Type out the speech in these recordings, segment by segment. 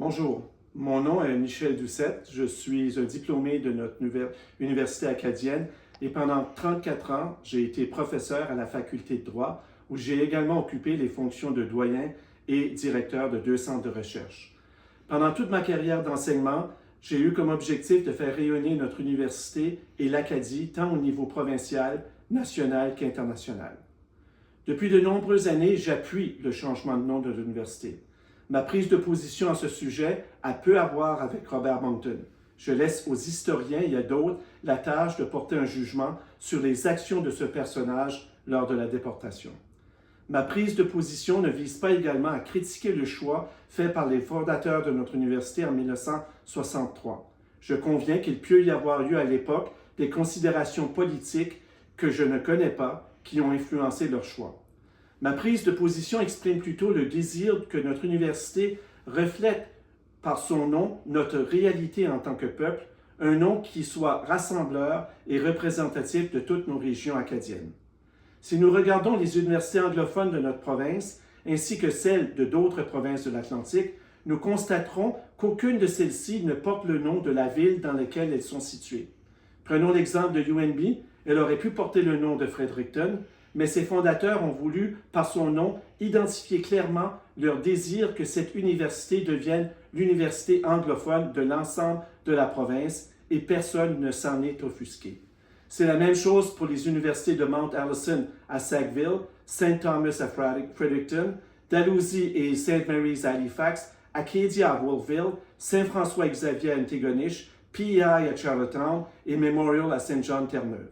Bonjour, mon nom est Michel Doucette. Je suis un diplômé de notre université acadienne et pendant 34 ans, j'ai été professeur à la faculté de droit où j'ai également occupé les fonctions de doyen et directeur de 2 centres de recherche. Pendant toute ma carrière d'enseignement, j'ai eu comme objectif de faire rayonner notre université et l'Acadie tant au niveau provincial, national qu'international. Depuis de nombreuses années, j'appuie le changement de nom de l'université. Ma prise de position à ce sujet a peu à voir avec Robert Moncton. Je laisse aux historiens et à d'autres la tâche de porter un jugement sur les actions de ce personnage lors de la déportation. Ma prise de position ne vise pas également à critiquer le choix fait par les fondateurs de notre université en 1963. Je conviens qu'il peut y avoir eu à l'époque des considérations politiques que je ne connais pas qui ont influencé leur choix. Ma prise de position exprime plutôt le désir que notre université reflète par son nom notre réalité en tant que peuple, un nom qui soit rassembleur et représentatif de toutes nos régions acadiennes. Si nous regardons les universités anglophones de notre province, ainsi que celles de d'autres provinces de l'Atlantique, nous constaterons qu'aucune de celles-ci ne porte le nom de la ville dans laquelle elles sont situées. Prenons l'exemple de UNB, elle aurait pu porter le nom de Fredericton, mais ses fondateurs ont voulu, par son nom, identifier clairement leur désir que cette université devienne l'université anglophone de l'ensemble de la province et personne ne s'en est offusqué. C'est la même chose pour les universités de Mount Allison à Sackville, St. Thomas à Fredericton, Dalhousie et St. Mary's à Halifax, Acadia à Wolfville, Saint-François-Xavier à Antigonish, PEI à Charlottetown et Memorial à Saint-Jean-Terre-Neuve.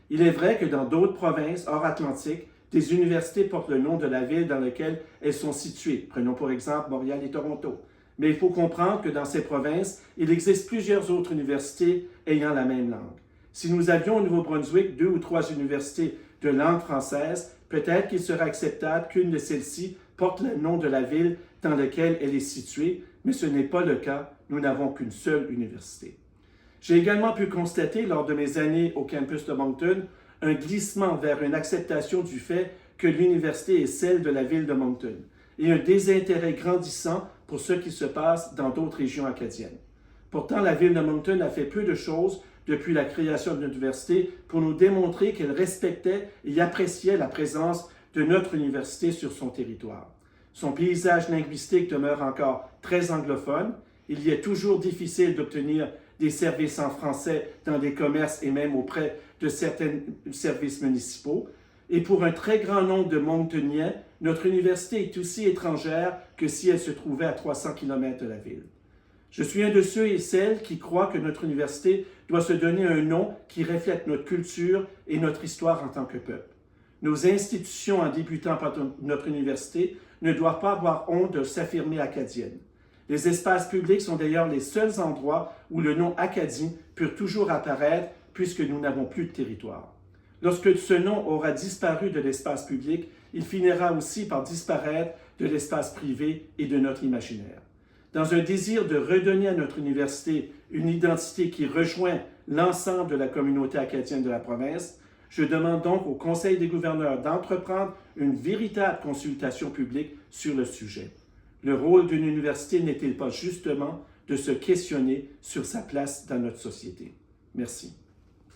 Il est vrai que dans d'autres provinces hors Atlantique, des universités portent le nom de la ville dans laquelle elles sont situées. Prenons pour exemple Montréal et Toronto. Mais il faut comprendre que dans ces provinces, il existe plusieurs autres universités ayant la même langue. Si nous avions au Nouveau-Brunswick 2 ou 3 universités de langue française, peut-être qu'il serait acceptable qu'une de celles-ci porte le nom de la ville dans laquelle elle est située, mais ce n'est pas le cas. Nous n'avons qu'une seule université. J'ai également pu constater lors de mes années au campus de Moncton un glissement vers une acceptation du fait que l'université est celle de la ville de Moncton et un désintérêt grandissant pour ce qui se passe dans d'autres régions acadiennes. Pourtant, la ville de Moncton a fait peu de choses depuis la création de l'université pour nous démontrer qu'elle respectait et appréciait la présence de notre université sur son territoire. Son paysage linguistique demeure encore très anglophone. Il y est toujours difficile d'obtenir des services en français dans des commerces et même auprès de certains services municipaux. Et pour un très grand nombre de Monctoniens, notre université est aussi étrangère que si elle se trouvait à 300 km de la ville. Je suis un de ceux et celles qui croient que notre université doit se donner un nom qui reflète notre culture et notre histoire en tant que peuple. Nos institutions, en débutant par notre université, ne doivent pas avoir honte de s'affirmer acadiennes. Les espaces publics sont d'ailleurs les seuls endroits où le nom Acadie peut toujours apparaître puisque nous n'avons plus de territoire. Lorsque ce nom aura disparu de l'espace public, il finira aussi par disparaître de l'espace privé et de notre imaginaire. Dans un désir de redonner à notre université une identité qui rejoint l'ensemble de la communauté acadienne de la province, je demande donc au Conseil des gouverneurs d'entreprendre une véritable consultation publique sur le sujet. Le rôle d'une université n'est-il pas justement de se questionner sur sa place dans notre société? Merci.